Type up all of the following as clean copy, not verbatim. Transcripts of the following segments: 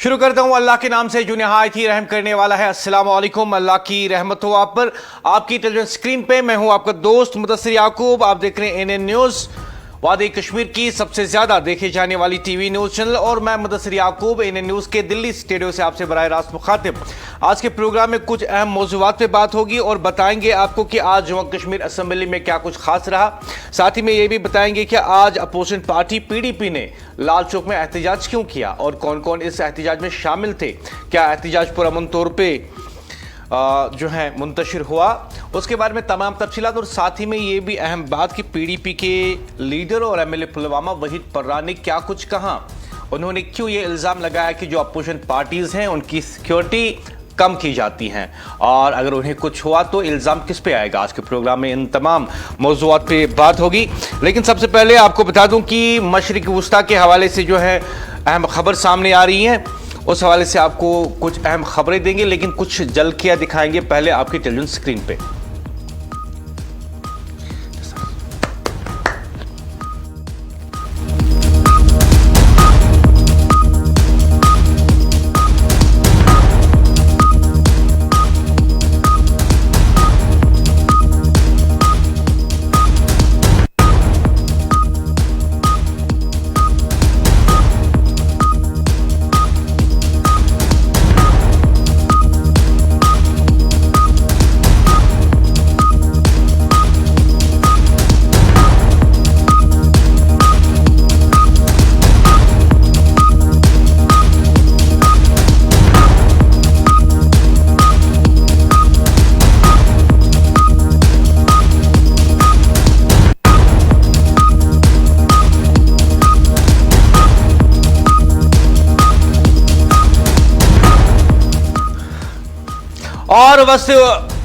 शुरू करता हूं अल्लाह के नाम से जो निहायत ही रहम करने वाला है। अस्सलाम वालेकुम। अल्लाह की रहमत हो आप पर। आपकी टेलीविजन स्क्रीन पे मैं हूं आपका दोस्त मुदस्सिर याकूब। आप देख रहे हैं एनएन न्यूज, वादी कश्मीर की सबसे ज्यादा देखे जाने वाली टीवी न्यूज चैनल, और मैं मुदस्सिर याकूब एनएन न्यूज के दिल्ली स्टूडियो से आपसे बराह रास्त मुखातिब। आज के प्रोग्राम में कुछ अहम मौज़ूआत पे बात होगी और बताएंगे आपको कि आज जम्मू कश्मीर असेंबली में क्या कुछ खास रहा। साथ ही में ये भी बताएंगे कि आज अपोजिशन पार्टी पीडीपी ने लाल चौक में एहतजाज क्यों किया और कौन कौन इस एहतजाज में शामिल थे, क्या एहतजाज पुरअमन तौर पर जो है मुंतशिर हुआ, उसके बारे में तमाम तफसीलात। और साथ ही में ये भी अहम बात कि पीडीपी के लीडर और एमएलए पुलवामा वहीद पर्रा ने क्या कुछ कहा, उन्होंने क्यों ये इल्ज़ाम लगाया कि जो अपोजिशन पार्टीज़ हैं उनकी सिक्योरिटी कम की जाती हैं, और अगर उन्हें कुछ हुआ तो इल्ज़ाम किस पे आएगा। आज के प्रोग्राम में इन तमाम मौज़ूआत पे बात होगी। लेकिन सबसे पहले आपको बता दूं कि मशरिक़ वुस्ता के हवाले से जो है अहम खबर सामने आ रही है, उस हवाले से आपको कुछ अहम खबरें देंगे, लेकिन कुछ झलकियां दिखाएंगे पहले आपकी टेलीविजन स्क्रीन पे।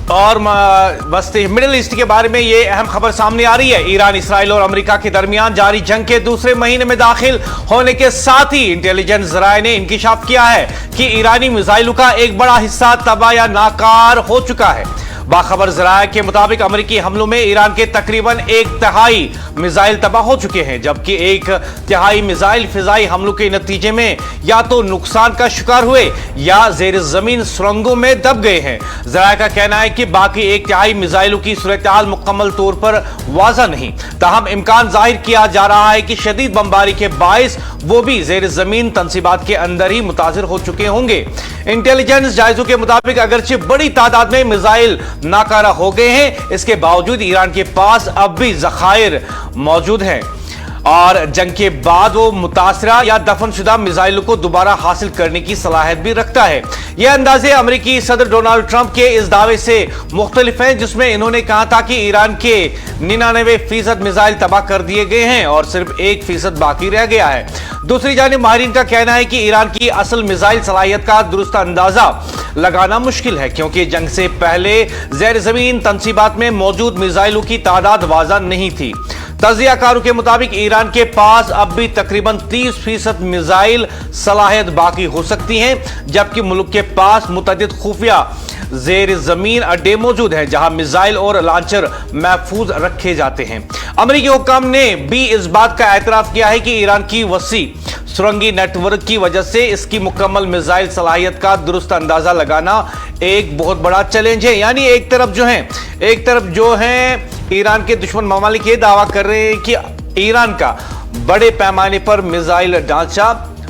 और वस्ती मिडिल ईस्ट के बारे में ये अहम खबर सामने आ रही है। ईरान, इसराइल और अमेरिका के दरमियान जारी जंग के दूसरे महीने में दाखिल होने के साथ ही इंटेलिजेंस जराये ने इंकिशाफ किया है कि ईरानी मिसाइलों का एक बड़ा हिस्सा तबाह या नाकार हो चुका है। बाखबर जराये के मुताबिक अमेरिकी हमलों में ईरान के तकरीबन 1/3 मिसाइल तबाह हो चुके हैं, जबकि 1/3 मिसाइल फिजाई हमलों के नतीजे में या तो नुकसान का शिकार हुए या जेर जमीन सुरंगों में दब गए हैं। जराये का कहना है कि बाकी 1/3 मिसाइलों की सूरत-ए-हाल मुकम्मल तौर पर वाज़ा नहीं, ताहम इम्कान जाहिर किया जा रहा है कि शदीद बमबारी के बाइस वो भी जेर जमीन तंसीबात के अंदर ही मुतासिर हो चुके होंगे। इंटेलिजेंस जायजों के मुताबिक अगरचे बड़ी तादाद में मिसाइल नाकारा हो गए हैं, इसके बावजूद ईरान के पास अब भी जखायर मौजूद हैं और जंग के बाद वो मुतासरा या दफनशुदा मिसाइलों को दोबारा हासिल करने की सलाहियत भी रखता है। यह अंदाजे अमेरिकी सदर डोनाल्ड ट्रंप के इस दावे से मुख्तलिफ हैं, जिसमें इन्होंने कहा था कि ईरान के 99% मिसाइल तबाह कर दिए गए हैं और सिर्फ 1% बाकी रह गया है। दूसरी जानिब माहिरीन का कहना है कि ईरान की असल मिसाइल सलाहियत का दुरुस्त अंदाजा लगाना मुश्किल है, क्योंकि जंग से पहले ज़ेर ज़मीन तंसीबात में मौजूद मिसाइलों की तादाद वाज़ा नहीं थी। तजियाकारों के मुताबिक ईरान के पास अब भी तकरीबन 30% मिसाइल सलाहियत बाकी हो सकती हैं, जबकि मुल्क के पास मुतअद्दिद खुफिया जेर जमीन अड्डे मौजूद हैं जहां मिसाइल और लॉन्चर महफूज रखे जाते हैं। अमेरिकी हुक्काम ने भी इस बात का एतराफ किया है कि ईरान की वसी सुरंगी नेटवर्क की वजह से इसकी मुकम्मल मिसाइल सलाहियत का दुरुस्त अंदाजा लगाना एक बहुत बड़ा चैलेंज है। यानी एक तरफ जो है ईरान के दुश्मन ममालिक ये दावा कर रहे हैं कि ईरान का बड़े पैमाने पर मिसाइल ढांचा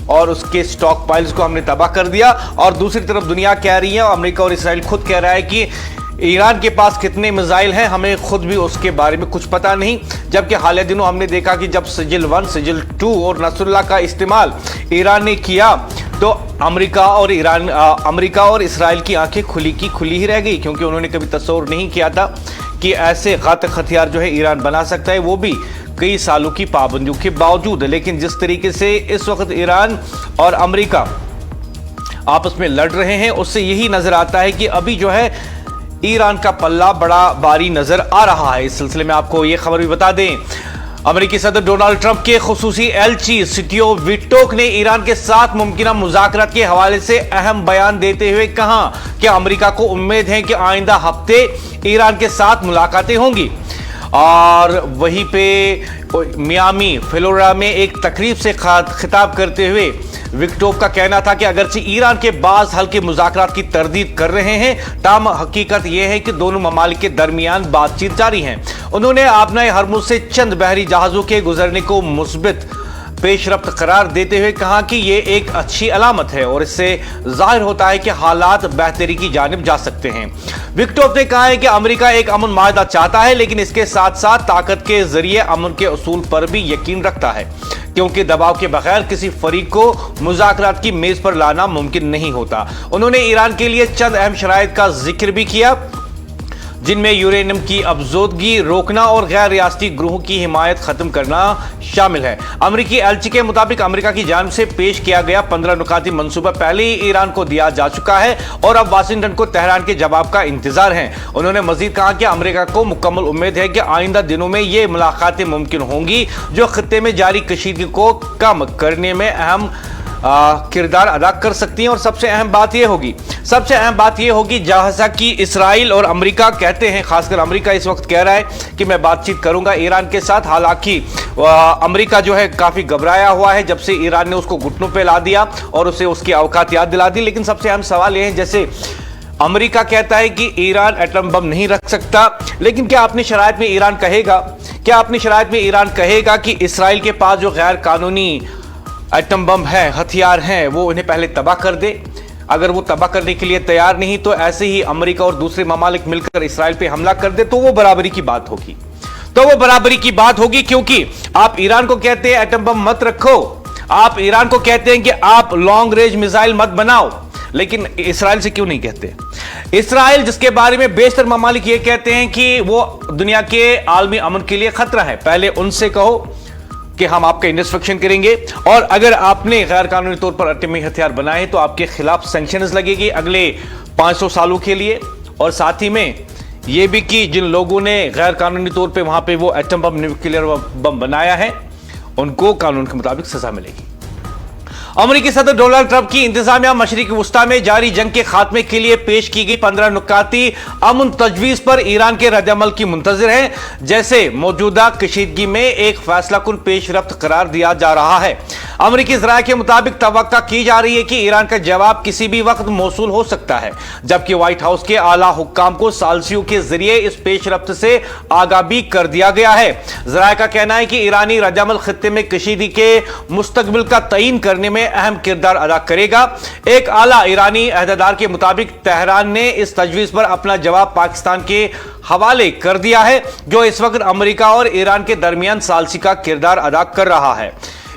और उसके स्टॉक पाइल्स को हमने तबाह कर दिया, और दूसरी तरफ दुनिया कह रही है, अमेरिका और इसराइल खुद कह रहा है कि ईरान के पास कितने मिसाइल हैं हमें खुद भी उसके बारे में कुछ पता नहीं। जबकि हालिया दिनों हमने देखा कि जब सिजिल 1, सिजिल 2 और नसरुल्लाह का इस्तेमाल ईरान ने किया तो अमेरिका और इसराइल की आंखें खुली की खुली ही रह गई, क्योंकि उन्होंने कभी तस्वुर नहीं किया था कि ऐसे घातक हथियार जो है ईरान बना सकता है, वो भी कई सालों की पाबंदियों के बावजूद। लेकिन जिस तरीके से इस वक्त ईरान और अमेरिका आपस में लड़ रहे हैं, उससे यही नजर आता है कि अभी जो है ईरान का पल्ला बड़ा भारी नजर आ रहा है। इस सिलसिले में आपको यह खबर भी बता दें, अमेरिकी सदर डोनाल्ड ट्रंप के खुसूसी एलची सिटियो विटोक ने ईरान के साथ मुमकिन मुज़ाकरात के हवाले से अहम बयान देते हुए कहा कि अमेरिका को उम्मीद है कि आइंदा हफ्ते ईरान के साथ मुलाकातें होंगी। और वहीं पे मियामी फ्लोरिडा में एक तकरीब से खिताब करते हुए विक्टोव का कहना था कि अगरचे ईरान के बाज़ हल्के मुज़ाकरात की तरदीद कर रहे हैं, ताहम हकीकत यह है कि दोनों ममालिक के दरमियान बातचीत जारी है। उन्होंने आबनाए हरमुज से चंद बहरी जहाजों के गुजरने को मुस्बित पेशरफ्त करार देते हुए कहा कि यह एक अच्छी अलामत है और इससे जाहिर होता है कि हालात बेहतरी की जानिब जा सकते हैं। विक्टोव ने कहा है कि अमेरिका एक अमन माहदा चाहता है, लेकिन इसके साथ साथ ताकत के जरिए अमन के उसूल पर भी यकीन रखता है, क्योंकि दबाव के बगैर किसी फरीक को मुज़ाकरात की मेज पर लाना मुमकिन नहीं होता। उन्होंने ईरान के लिए चंद अहम शराइत का जिक्र भी किया, जिनमें यूरेनियम की अफजोदगी रोकना और गैर रियासती ग्रोह की हिमायत खत्म करना शामिल है। अमरीकी एलची के मुताबिक अमेरिका की जानिब से पेश किया गया 15 नुकाती मंसूबा पहले ही ईरान को दिया जा चुका है और अब वाशिंगटन को तेहरान के जवाब का इंतजार है। उन्होंने मजीद कहा कि अमेरिका को मुकम्मल उम्मीद है कि आइंदा दिनों में ये मुलाकातें मुमकिन होंगी जो खित्ते में जारी कशीदगी को कम करने में अहम किरदार अदा कर सकती हैं। और सबसे अहम बात यह होगी जैसा कि इसराइल और अमेरिका कहते हैं, खासकर अमेरिका इस वक्त कह रहा है कि मैं बातचीत करूंगा ईरान के साथ। हालांकि अमेरिका जो है काफी घबराया हुआ है जब से ईरान ने उसको घुटनों पे ला दिया और उसे उसकी औकात याद दिला दी। लेकिन सबसे अहम सवाल यह है, जैसे अमेरिका कहता है कि ईरान एटम बम नहीं रख सकता, लेकिन क्या अपनी शराइत में ईरान कहेगा कि इसराइल के पास जो गैर कानूनी एटम बम है, हथियार हैं, वो उन्हें पहले तबाह कर दे? अगर वो तबाह करने के लिए तैयार नहीं तो ऐसे ही अमेरिका और दूसरे ममालिक मिलकर इसराइल पे हमला कर दे तो वो बराबरी की बात होगी। क्योंकि आप ईरान को कहते हैं एटम बम मत रखो, आप ईरान को कहते हैं कि आप लॉन्ग रेंज मिसाइल मत बनाओ, लेकिन इसराइल से क्यों नहीं कहते? इसराइल जिसके बारे में बेशतर ममालिक ये कहते हैं कि वो दुनिया के आलमी अमन के लिए खतरा है, पहले उनसे कहो कि हम आपका इंस्पेक्शन करेंगे और अगर आपने गैर कानूनी तौर पर एटमी हथियार बनाए तो आपके खिलाफ सैंक्शंस लगेगी अगले 500 सालों के लिए। और साथ ही में यह भी कि जिन लोगों ने गैर कानूनी तौर पे वहां पे वो एटम बम, न्यूक्लियर बम बनाया है, उनको कानून के मुताबिक सजा मिलेगी। अमेरिकी सदर डोनाल्ड ट्रंप की इंतजामिया मशरिकी वुस्ता में जारी जंग के खात्मे के लिए पेश की गई 15 नुकाती अमन तजवीज पर ईरान के रद्द-ए-अमल की मुंतजिर है, जैसे मौजूदा कशीदगी में एक फैसला कुन पेशरफ्त करार दिया जा रहा है। अमेरिकी ज़राए के मुताबिक तवक्का की जा रही है कि ईरान का जवाब किसी भी वक्त मौसूल हो सकता है, जबकि व्हाइट हाउस के आला हुक्काम को सालसियों के जरिए इस पेशरफ्त से आगाह भी कर दिया गया है। ज़राए का कहना है कि ईरानी रद्द-ए-अमल खित्ते में कशीदगी के मुस्तकबिल का तयीन करने में अहम किरदार अदा करेगा। एक आला ईरानी अहदेदार के मुताबिक तेहरान ने इस तजवीज पर अपना जवाब पाकिस्तान के हवाले कर दिया है, जो इस वक्त अमेरिका और ईरान के दरमियान सालसी का किरदार अदा कर रहा है।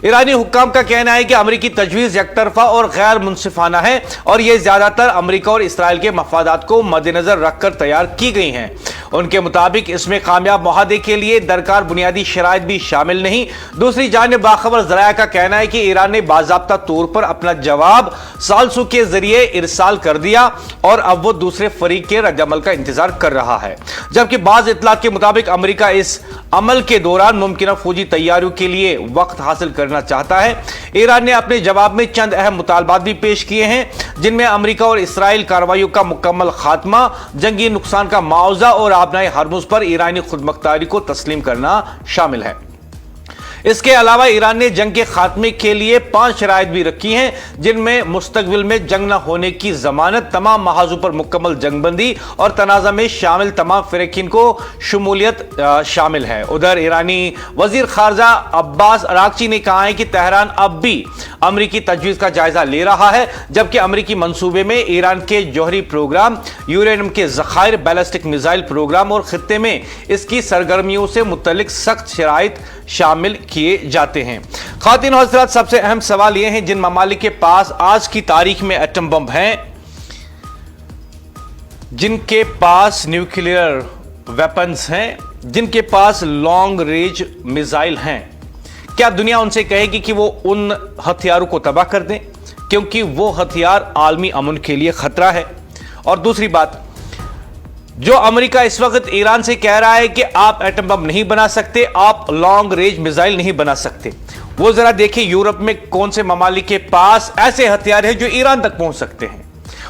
ईरानी हुक्काम का कहना है कि अमेरिकी तजवीज एकतरफा और गैर मुनसिफाना है और यह ज्यादातर अमेरिका और इसराइल के मफादात को मद्देनजर रखकर तैयार की गई हैं। उनके मुताबिक इसमें कामयाब मुआहदे के लिए दरकार बुनियादी शराइत भी शामिल नहीं। दूसरी जानिब बाखबर ज़राया का कहना है कि ईरान ने बाज़ाब्ता तौर पर अपना जवाब सालसों के जरिए इरसाल कर दिया और अब वो दूसरे फरीक के रद्द-ए-अमल का इंतजार कर रहा है, जबकि बाज़ इत्तलात के मुताबिक अमेरिका इस अमल के दौरान मुमकिन फौजी तैयारियों के लिए वक्त हासिल करना चाहता है। ईरान ने अपने जवाब में चंद अहम मुतालबात भी पेश किए हैं, जिनमें अमेरिका और इसराइल कार्रवाइयों का मुकम्मल खात्मा, जंगी नुकसान का मुआवजा और आबनाए हरमुज पर ईरानी खुदमुख्तारी को तस्लीम करना शामिल है। इसके अलावा ईरान ने जंग के खात्मे के लिए 5 शराइत भी रखी हैं, जिनमें मुस्तकबिल में जंग न होने की जमानत, तमाम महाजों पर मुकम्मल जंगबंदी और तनाज़ा में शामिल तमाम फ़िरकीन को शमूलियत शामिल है। उधर ईरानी वजीर खारजा अब्बास अरागची ने कहा है कि तेहरान अब भी अमरीकी तजवीज़ का जायजा ले रहा है, जबकि अमरीकी मंसूबे में ईरान के जौहरी प्रोग्राम, यूरेनियम के ज़खायर, बैलिस्टिक मिसाइल प्रोग्राम और खित्ते में इसकी सरगर्मियों से मुतल्लिक सख्त शराइत शामिल किए जाते हैं। ख़वातीन और हज़रात, सबसे अहम सवाल यह है, जिन ममालिक के पास आज की तारीख में एटम बम हैं, जिनके पास न्यूक्लियर वेपन्स हैं, जिनके पास लॉन्ग रेंज मिसाइल हैं, क्या दुनिया उनसे कहेगी कि वो उन हथियारों को तबाह कर दें, क्योंकि वो हथियार आलमी अमन के लिए खतरा है? और दूसरी बात, जो अमेरिका इस वक्त ईरान से कह रहा है कि आप एटम बम नहीं बना सकते, आप लॉन्ग रेंज मिसाइल नहीं बना सकते, वो जरा देखिए यूरोप में कौन से ममालिक के पास ऐसे हथियार हैं जो ईरान तक पहुंच सकते हैं।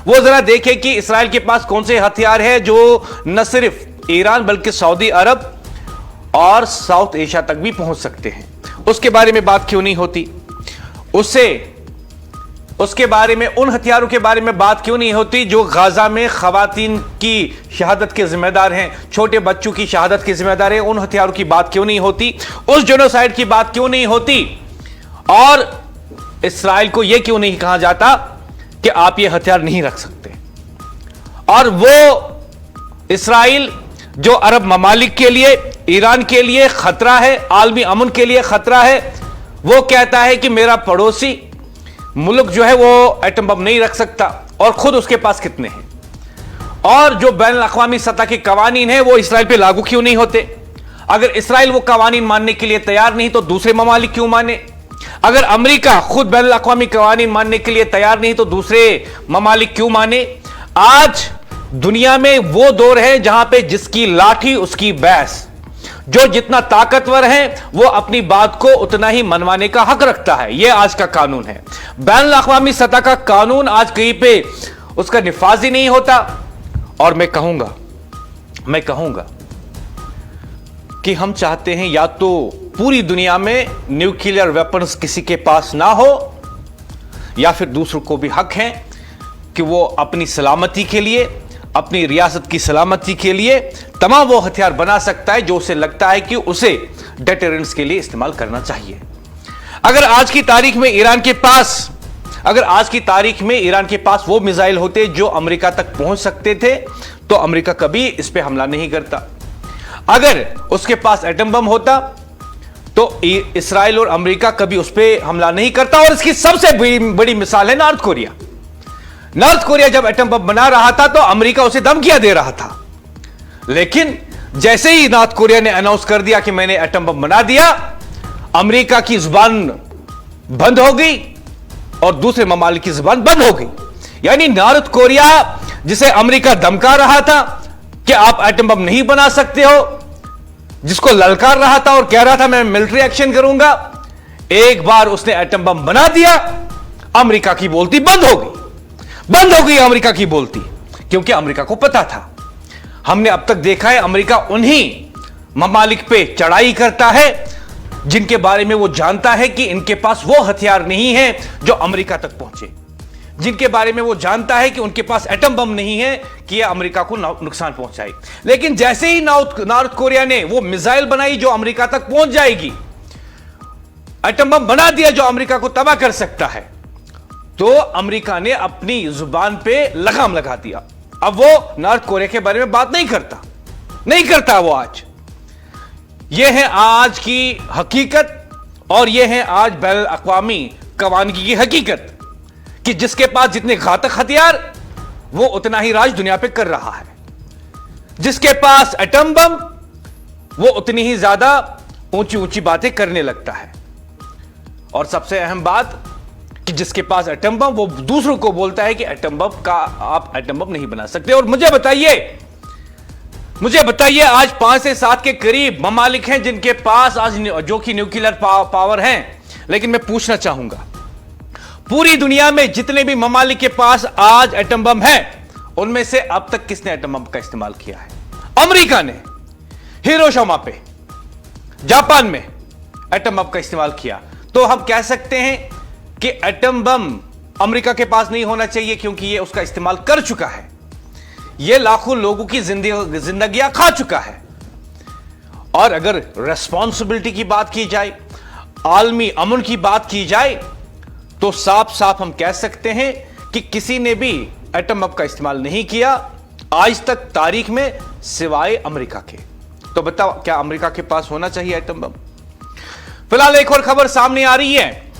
वो जरा देखें कि इसराइल के पास कौन से हथियार हैं जो न सिर्फ ईरान बल्कि सऊदी अरब और साउथ एशिया तक भी पहुंच सकते हैं। उसके बारे में बात क्यों नहीं होती? उससे उसके बारे में, उन हथियारों के बारे में बात क्यों नहीं होती जो गाजा में खवातीन की शहादत के जिम्मेदार हैं, छोटे बच्चों की शहादत के जिम्मेदार हैं? उन हथियारों की बात क्यों नहीं होती? उस जेनोसाइड की बात क्यों नहीं होती? और इस्राइल को यह क्यों नहीं कहा जाता कि आप ये हथियार नहीं रख सकते? और वो इस्राइल जो अरब ममालिक के लिए, ईरान के लिए खतरा है, आलमी अमन के लिए खतरा है, वो कहता है कि मेरा पड़ोसी मुल्क जो है वो एटम बम नहीं रख सकता, और खुद उसके पास कितने हैं? और जो बैन अल-अक़वामी सतह के कवानीन हैं वो इस्राइल पे लागू क्यों नहीं होते? अगर इस्राइल वो कवानीन मानने के लिए तैयार नहीं तो दूसरे ममालिक क्यों माने? अगर अमेरिका खुद बैन अल-अक़वामी कवानीन मानने के लिए तैयार नहीं तो दूसरे ममालिक क्यों माने? आज दुनिया में वो दौर है जहां पे जिसकी लाठी उसकी बैस, जो जितना ताकतवर है वो अपनी बात को उतना ही मनवाने का हक रखता है। यह आज का कानून है। बैन अल-अक़वामी सतह का कानून आज कहीं पे उसका निफाज ही नहीं होता। और मैं कहूंगा कि हम चाहते हैं या तो पूरी दुनिया में न्यूक्लियर वेपन्स किसी के पास ना हो, या फिर दूसरों को भी हक है कि वो अपनी सलामती के लिए, अपनी रियासत की सलामती के लिए तमाम वो हथियार बना सकता है जो उसे लगता है कि उसे डेटरेंस के लिए इस्तेमाल करना चाहिए। अगर आज की तारीख में ईरान के पास वो मिसाइल होते जो अमेरिका तक पहुंच सकते थे तो अमेरिका कभी इस पे हमला नहीं करता। अगर उसके पास एटम बम होता तो इस्राइल और अमेरिका कभी उस पर हमला नहीं करता। और इसकी सबसे बड़ी मिसाल है नॉर्थ कोरिया। नॉर्थ कोरिया जब एटम बम बना रहा था तो अमेरिका उसे धमकियां दे रहा था, लेकिन जैसे ही नॉर्थ कोरिया ने अनाउंस कर दिया कि मैंने एटम बम बना दिया, अमेरिका की जुबान बंद हो गई और दूसरे ममालिक की जुबान बंद हो गई। यानी नॉर्थ कोरिया जिसे अमेरिका धमका रहा था कि आप एटम बम नहीं बना सकते हो, जिसको ललकार रहा था और कह रहा था मैं मिलिट्री एक्शन करूंगा, एक बार उसने एटम बम बना दिया, अमेरिका की बोलती बंद हो गई अमेरिका की बोलती। क्योंकि अमेरिका को पता था, हमने अब तक देखा है अमेरिका उन्हीं ममालिक पे चढ़ाई करता है जिनके बारे में वो जानता है कि इनके पास वो हथियार नहीं है जो अमेरिका तक पहुंचे, जिनके बारे में वो जानता है कि उनके पास एटम बम नहीं है कि यह अमेरिका को नुकसान पहुंचाए। लेकिन जैसे ही नॉर्थ कोरिया ने वो मिसाइल बनाई जो अमेरिका तक पहुंच जाएगी, एटम बम बना दिया जो अमेरिका को तबाह कर सकता है, तो अमेरिका ने अपनी जुबान पे लगाम लगा दिया। अब वो नॉर्थ कोरिया के बारे में बात नहीं करता वो आज। ये है आज की हकीकत और ये है आज बैन अल-अक़वामी कवानीन की हकीकत कि जिसके पास जितने घातक हथियार वो उतना ही राज दुनिया पे कर रहा है। जिसके पास एटम बम वो उतनी ही ज्यादा ऊंची ऊंची बातें करने लगता है। और सबसे अहम बात कि जिसके पास एटम बम वो दूसरों को बोलता है कि आप एटम बम नहीं बना सकते। और मुझे बताइए आज 5 से 7 के करीब ममालिक हैं जिनके पास आज जो कि न्यूक्लियर पावर हैं। लेकिन मैं पूछना चाहूंगा, पूरी दुनिया में जितने भी ममालिक के पास आज एटम बम है उनमें से अब तक किसने एटम बम का इस्तेमाल किया है? अमेरिका ने हिरोशिमा पे, जापान में एटम बम का इस्तेमाल किया। तो हम कह सकते हैं कि एटम बम अमेरिका के पास नहीं होना चाहिए क्योंकि यह उसका इस्तेमाल कर चुका है, यह लाखों लोगों की जिंदगियां खा चुका है। और अगर रेस्पॉन्सिबिलिटी की बात की जाए, आलमी अमन की बात की जाए, तो साफ साफ हम कह सकते हैं कि किसी ने भी एटम बम का इस्तेमाल नहीं किया आज तक तारीख में सिवाय अमेरिका के। तो बताओ क्या अमेरिका के पास होना चाहिए एटम बम? फिलहाल एक और खबर सामने आ रही है।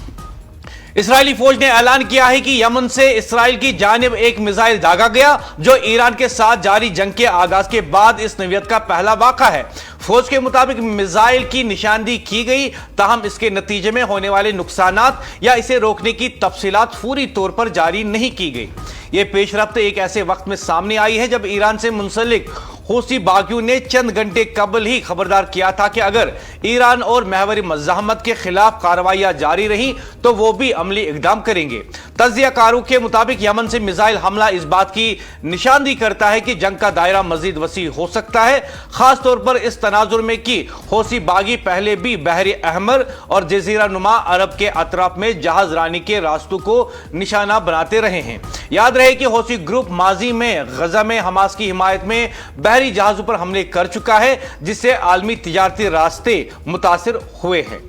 इस्राएली फौज ने ऐलान किया है कि यमन से इस्राएल की जानिब एक मिसाइल दागा गया जो ईरान के साथ जारी जंग के आगाज के बाद इस नौयत का पहला वाक़ा है। फौज के मुताबिक मिसाइल की निशानदेही की गई, ताहम इसके नतीजे में होने वाले नुकसानात या इसे रोकने की तफसीलात पूरी तौर पर जारी नहीं की गई। यह पेशरफ्त एक ऐसे वक्त में सामने आई है जब ईरान से मुंसलिक हूसी बागियों ने चंद घंटे कबल ही खबरदार किया था कि अगर ईरान और महवरी मज़ाहमत के खिलाफ कार्रवाइयां जारी रही तो वो भी अमली इकदाम करेंगे। तज्जियाकारों के मुताबिक यमन से मिसाइल हमला इस बात की निशानदेही करता है कि जंग का दायरा मजीद वसी हो सकता है, खासतौर पर इस तनाजुर में कि हौसी बागी पहले भी बहरी अहमर और जजीरा नुमा अरब के अतराफ में जहाज रानी के रास्तों को निशाना बनाते रहे हैं। याद रहे कि हौसी ग्रुप माजी में गजा में हमास की हिमायत में बहरी जहाजों पर हमले कर चुका है, जिससे आलमी तिजारती रास्ते मुतासिर हुए हैं।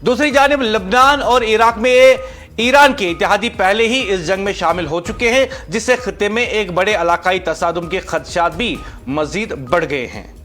दूसरी जानिब लबनान और इराक में ईरान के इत्तेहादी पहले ही इस जंग में शामिल हो चुके हैं, जिससे खित्ते में एक बड़े इलाकाई तसादुम के खदशात भी मजीद बढ़ गए हैं।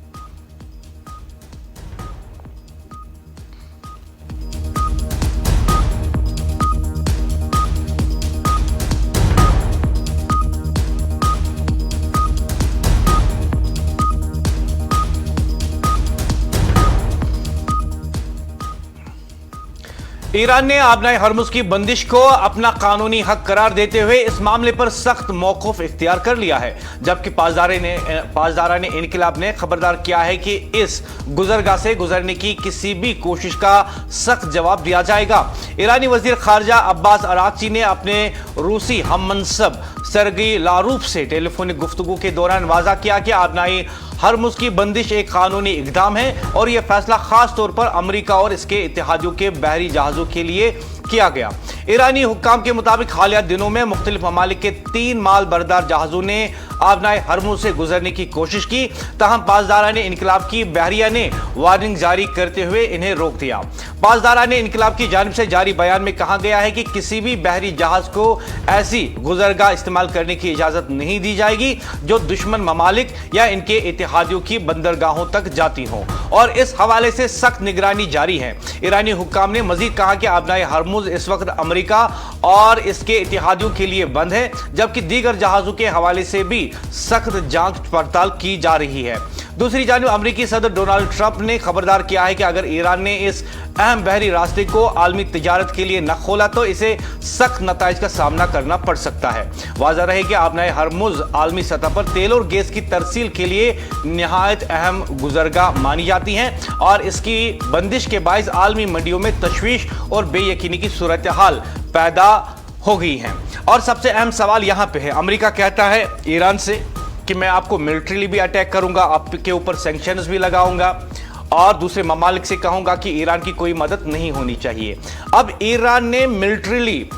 ईरान ने आबनाए हरमुज की बंदिश को अपना कानूनी हक करार देते हुए इस मामले पर सख्त मौक़िफ़ इख्तियार कर लिया है, जबकि पासदाराने इनकलाब ने खबरदार किया है कि इस गुजरगाह से गुजरने की किसी भी कोशिश का सख्त जवाब दिया जाएगा। ईरानी वजीर खारजा अब्बास अरागची ने अपने रूसी हममनसब सरगी लारूफ से टेलीफोनिक गुफ्तगू के दौरान वाज़ा किया कि आबनाई हरमुज की बंदिश एक कानूनी इक़दाम है और यह फैसला खास तौर पर अमेरिका और इसके इत्तेहादियों के बहरी जहाज़ों के लिए किया गया। ईरानी हुक्काम के मुताबिक हालिया दिनों में मुख्तलिफ ममालिक के 3 माल बरदार जहाज़ों ने आबनाए हरमुज से गुजरने की कोशिश की, ताहम पासदाराने इनकलाब की बहरिया ने वार्निंग जारी करते हुए इन्हें रोक दिया। पासदाराने इनकलाब की जानिब से जारी बयान में कहा गया है कि किसी भी बहरी जहाज को ऐसी गुजरगाह इस्तेमाल करने की इजाजत नहीं दी जाएगी जो दुश्मन ममालिक या इनके इत्तेहादियों की बंदरगाहों तक जाती हों, और इस हवाले से सख्त निगरानी जारी है। ईरानी हुक्काम ने मजीद कहा कि आबनाए हरमुज इस वक्त अमेरिका और इसके इत्तेहादियों के लिए बंद है, जबकि दीगर जहाजों के हवाले से भी सख्त जांच पड़ताल की जा रही है। दूसरी जानिब अमेरिकी सदर डोनाल्ड ट्रंप ने खबरदार किया है कि अगर ईरान ने इस अहम बहरी रास्ते को आलमी तिजारत के लिए न खोला तो इसे सख्त नताइज का सामना करना पड़ सकता है। वाज़ा रहे कि आबनाए हरमुज आलमी सतह पर तेल और गैस की तरसील के लिए निहायत अहम गुजरगाह मानी जाती हैं और इसकी बंदिश के बायस आलमी मंडियों में तशवीश और बेयकीनी की सूरत हाल पैदा हो गई है। और सबसे अहम सवाल यहाँ पे है, अमेरिका कहता है ईरान से कि मैं आपको मिलिट्रीली भी अटैक करूंगा, आपके ऊपर सैंक्शंस भी लगाऊंगा और दूसरे ममालिक से कहूंगा कि ईरान की कोई मदद नहीं होनी चाहिए। अब ईरान ने मिलिट्रीली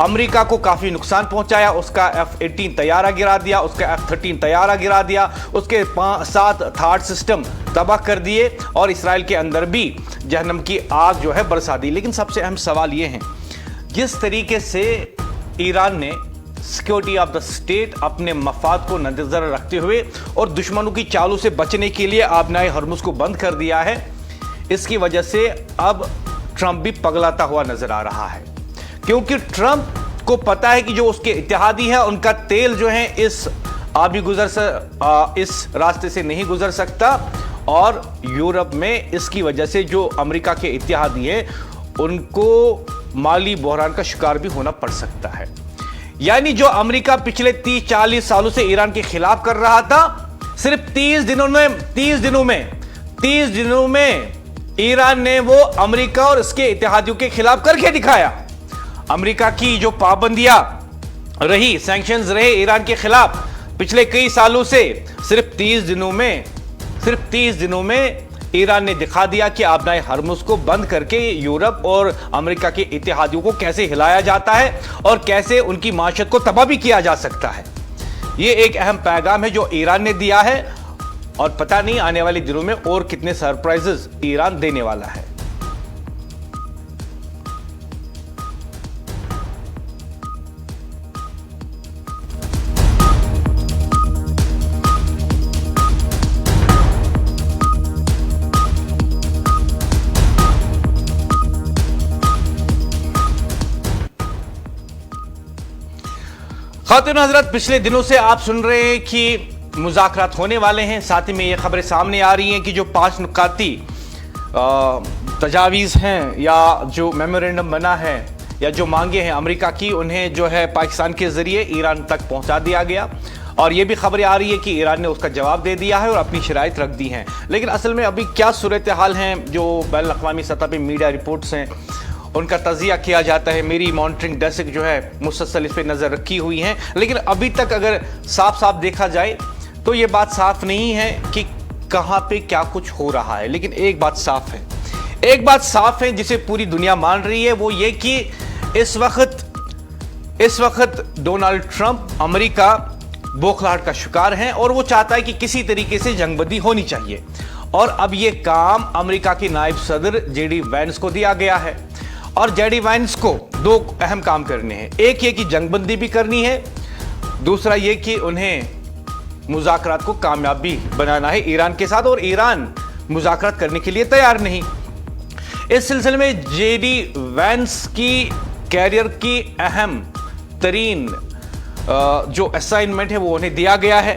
अमेरिका को काफी नुकसान पहुंचाया, उसका F-18 तैयारा गिरा दिया, उसका F-13 तैयारा गिरा दिया, उसके 7 थार्ड सिस्टम तबाह कर दिए और इसराइल के अंदर भी जहन्नम की आग जो है बरसा दी। लेकिन सबसे अहम सवाल यह है, जिस तरीके से ईरान ने सिक्योरिटी ऑफ द स्टेट अपने मफाद को नजर रखते हुए और दुश्मनों की चालों से बचने के लिए आबनाए हरमुज को बंद कर दिया है, इसकी वजह से अब ट्रंप भी पगलाता हुआ नजर आ रहा है, क्योंकि ट्रंप को पता है कि जो उसके इत्तेहादी हैं उनका तेल जो है इस इस रास्ते से नहीं गुजर सकता और यूरोप में इसकी वजह से जो अमेरिका के इत्तेहादी हैं उनको माली बहरान का शिकार भी होना पड़ सकता है। यानी जो अमेरिका पिछले 30-40 सालों से ईरान के खिलाफ कर रहा था, सिर्फ 30 दिनों में ईरान ने वो अमेरिका और इसके इत्तेहादियों के खिलाफ करके दिखाया। अमेरिका की जो पाबंदियां रही, सैंक्शंस रहे ईरान के खिलाफ पिछले कई सालों से, सिर्फ 30 दिनों में ईरान ने दिखा दिया कि आबनाए हरमुज को बंद करके यूरोप और अमेरिका के इत्तेहादियों को कैसे हिलाया जाता है और कैसे उनकी माशत को तबाह भी किया जा सकता है। यह एक अहम पैगाम है जो ईरान ने दिया है और पता नहीं आने वाले दिनों में और कितने सरप्राइजेस ईरान देने वाला है। खातिन हजरत, पिछले दिनों से आप सुन रहे हैं कि मुज़ाकरात होने वाले हैं। साथ ही में ये खबरें सामने आ रही हैं कि जो 5 नुकाती तजावीज़ हैं या जो मेमोरेंडम बना है या जो मांगे हैं अमेरिका की, उन्हें जो है पाकिस्तान के ज़रिए ईरान तक पहुंचा दिया गया और ये भी खबरें आ रही है कि ईरान ने उसका जवाब दे दिया है और अपनी शराइत रख दी हैं। लेकिन असल में अभी क्या सूरत हाल हैं, जो बैनुल अक़वामी सतह पर मीडिया रिपोर्ट्स हैं उनका तजिया किया जाता है। मेरी मॉनिटरिंग डेस्क जो है मुसलसल इस पर नज़र रखी हुई है, लेकिन अभी तक अगर साफ साफ देखा जाए तो ये बात साफ नहीं है कि कहां पे क्या कुछ हो रहा है। लेकिन एक बात साफ है, एक बात साफ है जिसे पूरी दुनिया मान रही है, वो ये कि इस वक्त डोनाल्ड ट्रंप अमेरिका बौखलाहट का शिकार है और वो चाहता है कि किसी तरीके से जंगबंदी होनी चाहिए। और अब ये काम अमेरिका के नायब सदर जेडी वैंस को दिया गया है और जेडी वैंस को दो अहम काम करने हैं। एक ये कि जंगबंदी भी करनी है, दूसरा ये कि उन्हें मुज़ाकरात को कामयाबी बनाना है ईरान के साथ, और ईरान मुज़ाकरात करने के लिए तैयार नहीं। इस सिलसिले में जेडी वैंस की कैरियर की अहम तरीन जो असाइनमेंट है वो उन्हें दिया गया है।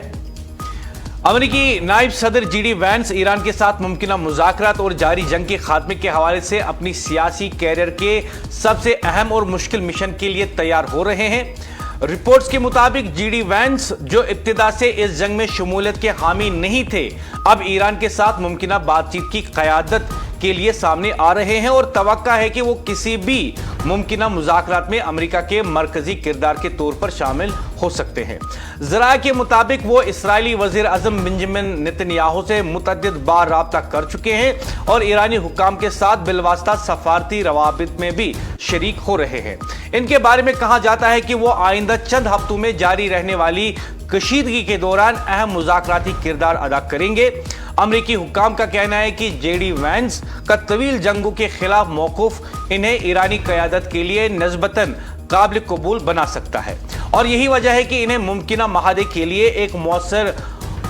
अमेरिकी नायब सदर जेडी वैंस ईरान के साथ मुमकिन मुज़ाकरात और जारी जंग के खात्मे के हवाले से अपनी सियासी कैरियर के सबसे अहम और मुश्किल मिशन के लिए तैयार हो रहे हैं। रिपोर्ट्स के मुताबिक जेडी वैंस, जो इब्तिदा से इस जंग में शमूलियत के हामी नहीं थे, अब ईरान के साथ मुमकिन बातचीत की क़यादत के लिए सामने आ रहे हैं और तवक्का है कि वो किसी भी मुमकिन मुज़ाकरात में अमेरिका के मरकजी किरदार के तौर पर शामिल हो सकते हैं। ज़राए के मुताबिक वो इस्राएली वज़ीर आज़म बेंजामिन नेतन्याहू से मुतअद्दिद बार राब्ता कर चुके हैं और ईरानी हुक्काम के साथ बिलवास्ता सफारती रवाबित में भी शरीक हो रहे हैं। इनके बारे में कहा जाता है कि वो आइंदा चंद हफ्तों में जारी रहने वाली कशीदगी के दौरान अहम मुज़ाकराती किरदार अदा करेंगे। अमरीकी हुक्काम का कहना है कि जेडी वैंस का तवील जंगों के खिलाफ मौक़िफ़ इन्हें ईरानी क़यादत के लिए निस्बतन काबिल कबूल बना सकता है और यही वजह है कि इन्हें मुमकिना महादे के लिए एक मौसर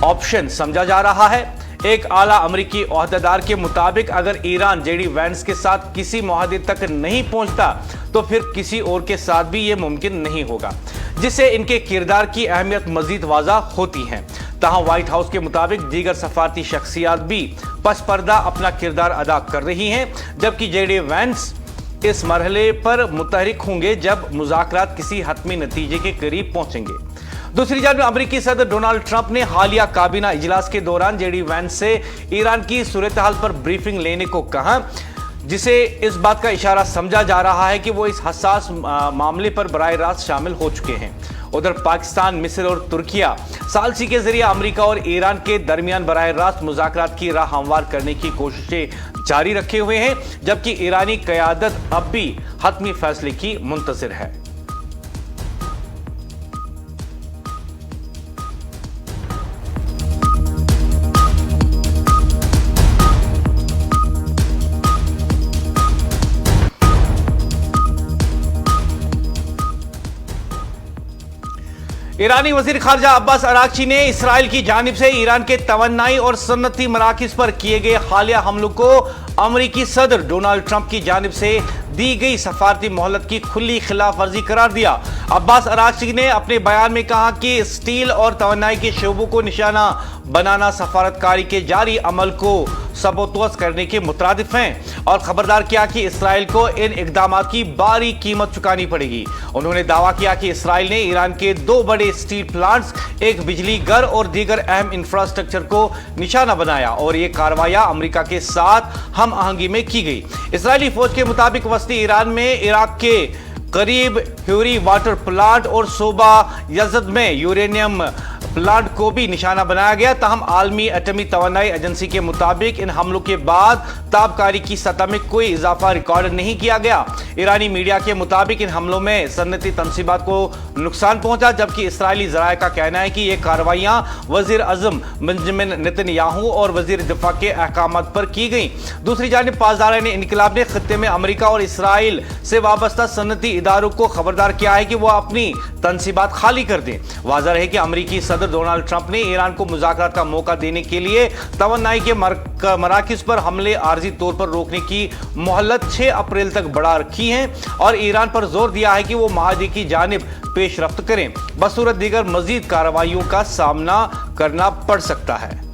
ऑप्शन समझा जा रहा है। एक आला अमरीकी ओहदेदार के मुताबिक अगर ईरान जेडी वैंस के साथ किसी मुआहदे तक नहीं पहुंचता तो फिर किसी और के साथ भी यह मुमकिन नहीं होगा, जिससे इनके किरदार की अहमियत मजीद वाज़ा होती है। तहाँ व्हाइट हाउस के मुताबिक दीगर सफारती शख्सियात भी पस पर्दा अपना किरदार अदा कर रही हैं, जबकि जेडी वैंस इस मरहले पर मुतहरिक होंगे जब मुज़ाकरात किसी हतमी नतीजे के करीब पहुंचेंगे। दूसरी जानब अमेरिकी सदर डोनाल्ड ट्रंप ने हालिया काबीना इजलास के दौरान जेडी वैंस से ईरान की सूरत हाल पर ब्रीफिंग लेने को कहा, जिसे इस बात का इशारा समझा जा रहा है कि वो इस हसास मामले पर बराह रास्त शामिल हो चुके हैं। उधर पाकिस्तान, मिस्र और तुर्किया सालसी के जरिए अमेरिका और ईरान के दरमियान बराह रास्त मुज़ाकरात की राह हमवार करने की कोशिशें जारी रखे हुए हैं, जबकि ईरानी क़यादत अब भी हतमी फैसले की मुंतज़िर है। ईरानी वजीर खारजा अब्बास अरागची ने इसराइल की जानिब से ईरान के तवन्नाई और सन्नती मराकिज पर किए गए हालिया हमलों को अमरीकी सदर डोनाल्ड ट्रंप की जानिब से दी गई सफारती मोहलत की खुली खिलाफ वर्जी करार दिया। अब्बास अरागची ने अपने बयान में कहा कि स्टील और तवन्नाई के शोबों को निशाना बनाना सफारतकारी के जारी अमल को सबोतवस करने के मुतरादिफ हैं और खबरदार किया कि इसराइल को इन इकदाम की भारी कीमत चुकानी पड़ेगी। उन्होंने दावा किया कि इसराइल ने ईरान के 2 बड़े स्टील प्लांट्स, एक बिजली घर और दीगर अहम इंफ्रास्ट्रक्चर को निशाना बनाया और ये कार्रवाइयां अमेरिका के साथ हम आहंगी में की गई। इसराइली फौज के मुताबिक वस्ती ईरान में इराक के करीब ह्यूरी वाटर प्लांट और सोबा यजद में यूरेनियम प्लांट को भी निशाना बनाया गया। तहम आलमी एटमी तवानाई एजेंसी के मुताबिक इन हमलों के बाद ताबकारी की सतह में कोई इजाफा रिकॉर्ड नहीं किया गया। ईरानी मीडिया के मुताबिक इन हमलों में सन्नती तंसीबात को नुकसान पहुंचा, जबकि इसराइली ज़राए का कहना है कि ये कार्रवाइयां वज़ीर आज़म बेंजामिन नेतन्याहू और वज़ीर दिफा के अहकाम पर की गई। दूसरी जानिब पासदारान इनकलाब ने खत्ते में अमेरिका और इसराइल से वाबस्ता सन्नती इदारों को खबरदार किया है कि वह अपनी तंसीबात खाली कर दें। वाज़ह है कि अमेरिकी सदर डोनाल्ड ट्रंप ने ईरान को मुज़ाकरात का मौका देने के लिए तवन्नाई के मराकिज़ पर हमले आर्जी तौर पर रोकने की मोहलत 6 अप्रैल तक बढ़ा रखी है और ईरान पर जोर दिया है कि वो माहदे की जानिब पेशरफ्त करें, बसूरत दीगर मजीद कार्रवाइयों का सामना करना पड़ सकता है।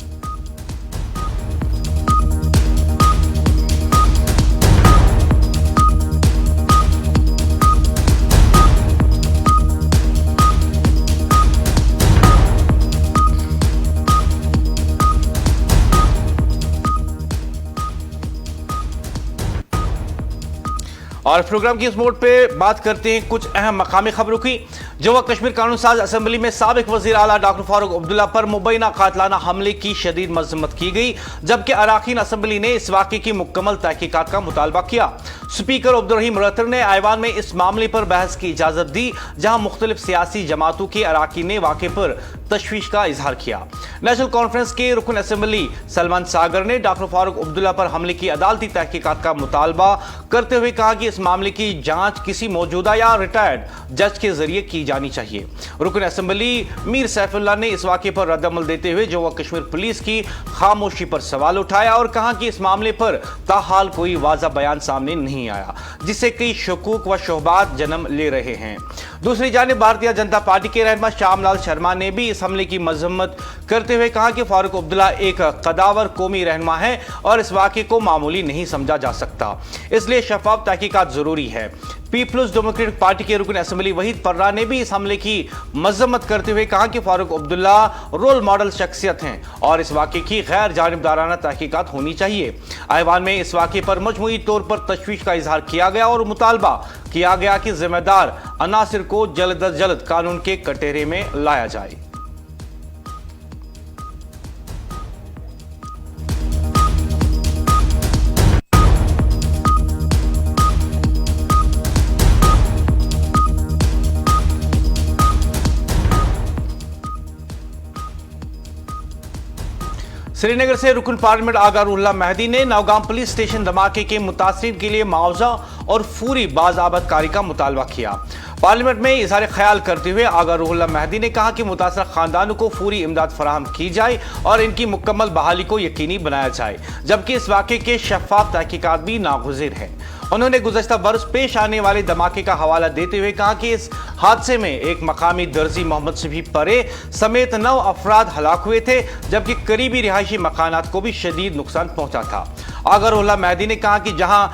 और प्रोग्राम की इस मोड पे बात करते हैं कुछ अहम मकामी खबरों की। जम्मू कश्मीर कानून साज असेंबली में साबिक वजीर आला डॉक्टर फारूक अब्दुल्ला पर मुबैना कातलाना हमले की शदीद मजम्मत की गई, जबकि अराकीन असेंबली ने इस वाक़े की मुकम्मल तहकीकात का मुतालबा किया। स्पीकर अब्दुल रहीम रतर ने ऐवान में इस मामले पर बहस की इजाजत दी, जहां मुख्तलिफ सियासी जमातों के अराकीन ने वाक़े पर तशवीश का इजहार किया। नेशनल कॉन्फ्रेंस के रुकन असेंबली सलमान सागर ने डॉक्टर फारूक अब्दुल्ला पर हमले की अदालती तहकीकात का मुतालबा करते हुए कहा कि इस मामले की जांच किसी मौजूदा या रिटायर्ड जज के जरिए की जानी चाहिए। रुकन असेंबली मीर सैफुल्लाह ने इस वाक़े पर रद्दअमल देते हुए जम्मू कश्मीर पुलिस की खामोशी पर सवाल उठाया और कहा कि इस मामले पर ताहाल कोई वाज़ा बयान सामने नहीं आया, जिससे कई शकूक व शुबहात जन्म ले रहे हैं। दूसरी जानिब भारतीय जनता पार्टी के रहनुमा श्यामलाल शर्मा ने भी इस हमले की मजम्मत करते हुए कहा कि फारूक अब्दुल्ला एक कदावर कौमी रहनुमा है और इस वाक़े को मामूली नहीं समझा जा सकता, इसलिए शफाफ तहकीकात जरूरी है। पीपल्स डेमोक्रेटिक पार्टी के रुकन असेंबली वहीद पर्रा ने भी इस हमले की मजम्मत करते हुए कहा कि फारूक अब्दुल्ला रोल मॉडल शख्सियत हैं और इस वाक़े की गैर जानिबदाराना तहकीकात होनी चाहिए। ऐवान में इस वाक़े पर मजमूई तौर पर तशवीश का इजहार किया गया और मुतालबा किया गया कि जिम्मेदार अनासिर को जल्द अज जल्द कानून के कटघरे में लाया जाए। श्रीनगर से रुकन पार्लियामेंट आगा रुल्ला मेहदी ने नौगाम पुलिस स्टेशन धमाके के मुतासिरीन के लिए मुआवजा और फौरी बाज़ाबतकारी का मुतालबा किया। पार्लियामेंट में इजहार ख्याल करते हुए आगा रुल्ला मेहदी ने कहा कि मुतासरा खानदानों को फौरी इमदाद फराहम की जाए और इनकी मुकम्मल बहाली को यकीनी बनाया जाए, जबकि इस वाक़े के शफाफ तहकीकात भी नागुज़िर है। उन्होंने गुज़श्ता बरस पेश आने वाले धमाके का हवाला देते हुए कहा कि इस हादसे में एक मकामी दर्जी मोहम्मद शफी परे समेत 9 अफराद हलाक हुए थे, जबकि करीबी रिहायशी मकानात को भी शदीद नुकसान पहुंचा था। आगा रुल्ला मेहदी ने कहा कि जहां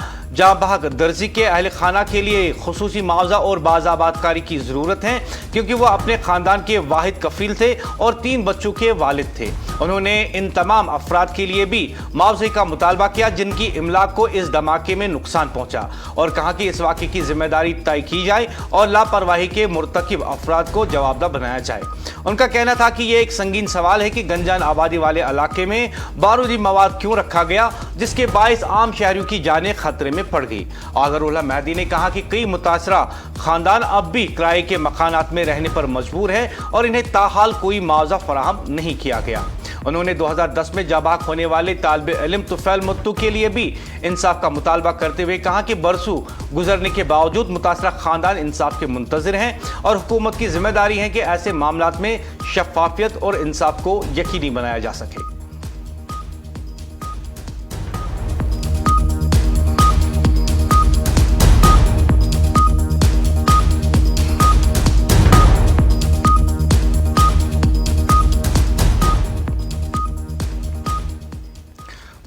बहक दर्जी के अहल खाना के लिए खुसूसी मुआवजा और बाज़ाबतकारी की ज़रूरत है, क्योंकि वह अपने ख़ानदान के वाहिद कफील थे और 3 बच्चों के वालिद थे। उन्होंने इन तमाम अफराद के लिए भी मुआवजे का मुतालबा किया जिनकी इमलाक को इस धमाके में नुकसान पहुंचा, और कहा कि इस वाक़े की जिम्मेदारी तय की जाए और लापरवाही के मुर्तकिब अफराद को जवाबदा बनाया जाए। उनका कहना था कि यह एक संगीन सवाल है कि गंजान आबादी वाले इलाके में बारूदी मवाद क्यों रखा गया, जिसके बायस आम शहरियों की जानें खतरे में पड़ गई। आगा रुल्ला मेहदी ने कहा कि कई मुतासरा खानदान अब भी किराए के मकानात में रहने पर मजबूर है और इन्हें ताहाल कोई मुआवजा फराहम नहीं किया गया। उन्होंने 2010 में जाबाक होने वाले तालिब इल्म तुफैल मुत्तू के लिए भी इंसाफ का मुतालबा करते हुए कहा कि बरसों गुजरने के बावजूद मुतासरा खानदान इंसाफ के मुंतजिर हैं और हुकूमत की जिम्मेदारी है कि ऐसे मामलात में शफाफियत और इंसाफ को यकीनी बनाया जा सके।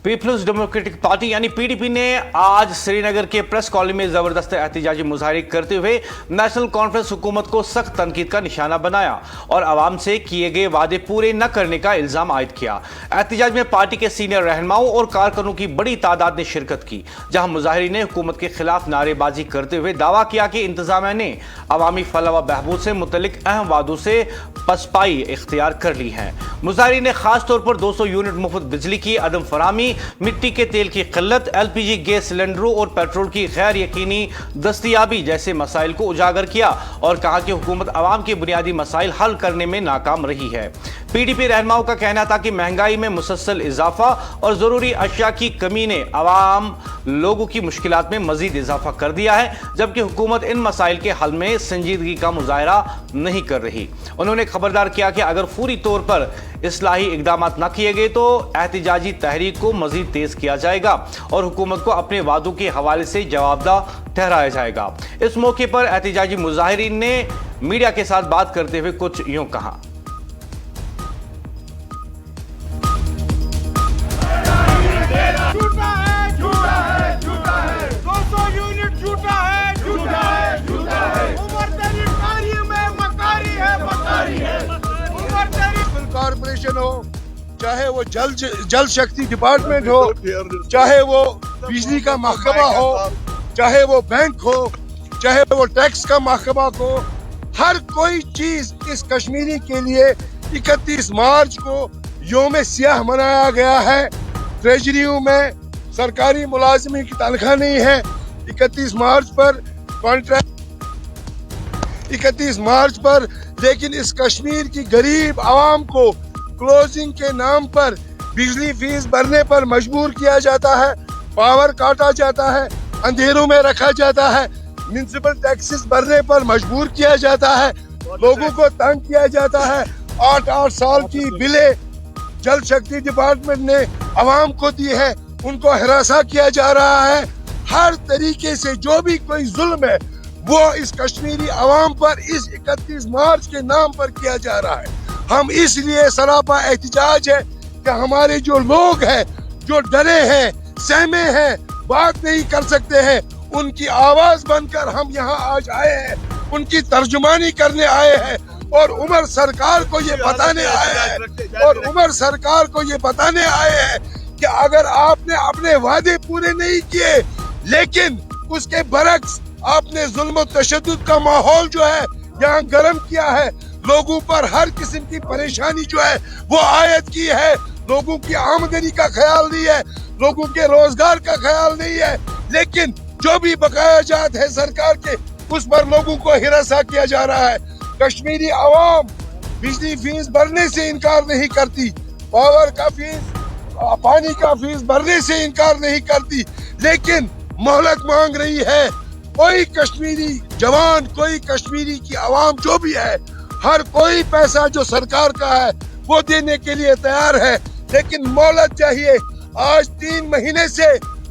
पीपल्स डेमोक्रेटिक पार्टी यानी पीडीपी ने आज श्रीनगर के प्रेस कॉलोनी में जबरदस्त एहतजाजी मुजाहरे करते हुए नेशनल कॉन्फ्रेंस हुकूमत को सख्त तनकीद का निशाना बनाया और आवाम से किए गए वादे पूरे न करने का इल्जाम आयद किया। एहतजाज में पार्टी के सीनियर रहनुमाओं और कारकुनों की बड़ी तादाद ने शिरकत की, जहां मुजाहिरीन ने हुकूमत के खिलाफ नारेबाजी करते हुए दावा किया कि इंतजामिया ने अवामी फलाह व बहबूद से मुतल्लिक अहम वादों से पसपाई इख्तियार कर ली है। मुजाहिरीन ने खास तौर पर 200 यूनिट मुफ्त बिजली की अदम फराहमी, मिट्टी के तेल की किल्लत, एलपीजी गैस सिलेंडरों और पेट्रोल की गैर यकीनी दस्तयाबी जैसे मसाइल को उजागर किया और कहा कि हुकूमत आवाम के बुनियादी मसाइल हल करने में नाकाम रही है। पीडीपी रहनुमाओं का कहना था कि महंगाई में मुसलसल इजाफा और जरूरी अशिया की कमी ने आवाम लोगों की मुश्किलात में मजीद इजाफा कर दिया है, जबकि हुकूमत इन मसाइल के हल में संजीदगी का मुजाहरा नहीं कर रही। उन्होंने खबरदार किया कि अगर फौरी तौर पर इस्लाही इकदाम न किए गए तो एहतजाजी तहरीक को मजीद तेज किया जाएगा और हुकूमत को अपने वादों के हवाले से जवाबदाह ठहराया जाएगा। इस मौके पर एहतजाजी मुजाहिरीन ने मीडिया के साथ बात करते हुए कुछ यूं कहा। कॉर्पोरेशन हो, चाहे वो जल शक्ति डिपार्टमेंट हो, चाहे वो बिजली का महकमा हो, चाहे वो बैंक हो, चाहे वो टैक्स का महकमा हो, हर कोई चीज इस कश्मीरी के लिए 31 मार्च को योम सियाह मनाया गया है। ट्रेजरियों में सरकारी मुलाजिमी की तनख्वाह नहीं है। 31 मार्च पर कॉन्ट्रैक्ट 31 मार्च पर, लेकिन इस कश्मीर की गरीब आवाम को क्लोजिंग के नाम पर बिजली फीस भरने पर मजबूर किया जाता है, पावर काटा जाता है, अंधेरों में रखा जाता है, म्युनिसिपल टैक्सेस भरने पर मजबूर किया जाता है, लोगों को तंग किया जाता है। 8-8 साल की बिलें जल शक्ति डिपार्टमेंट ने आवाम को दी है, उनको हरासा किया जा रहा है। हर तरीके से जो भी कोई जुल्म है वो इस कश्मीरी आवाम पर इस 31 मार्च के नाम पर किया जा रहा है। हम इसलिए सरापा एहतिजाज है कि हमारे जो लोग हैं, जो डरे हैं, सहमे हैं, बात नहीं कर सकते हैं, उनकी आवाज बनकर हम यहाँ आज आए हैं, उनकी तर्जुमानी करने आए हैं और उमर सरकार को ये बताने आए हैं कि अगर आपने अपने वादे पूरे नहीं किए, लेकिन उसके बरक्स आपने जुल्म तशद्दुद का माहौल जो है यहाँ गर्म किया है, लोगों पर हर किस्म की परेशानी जो है वो आयत की है, लोगों की आमदनी का ख्याल नहीं है, लोगों के रोजगार का ख्याल नहीं है, लेकिन जो भी बकाया जात है सरकार के, उस पर लोगों को हिरासा किया जा रहा है। कश्मीरी आवाम बिजली फीस भरने से इनकार नहीं करती, पावर का फीस, पानी का फीस भरने से इनकार नहीं करती, लेकिन मोहलत मांग रही है। कोई कश्मीरी जवान, कोई कश्मीरी की आवाम जो भी है, हर कोई पैसा जो सरकार का है वो देने के लिए तैयार है, लेकिन मोहलत चाहिए। आज 3 महीने से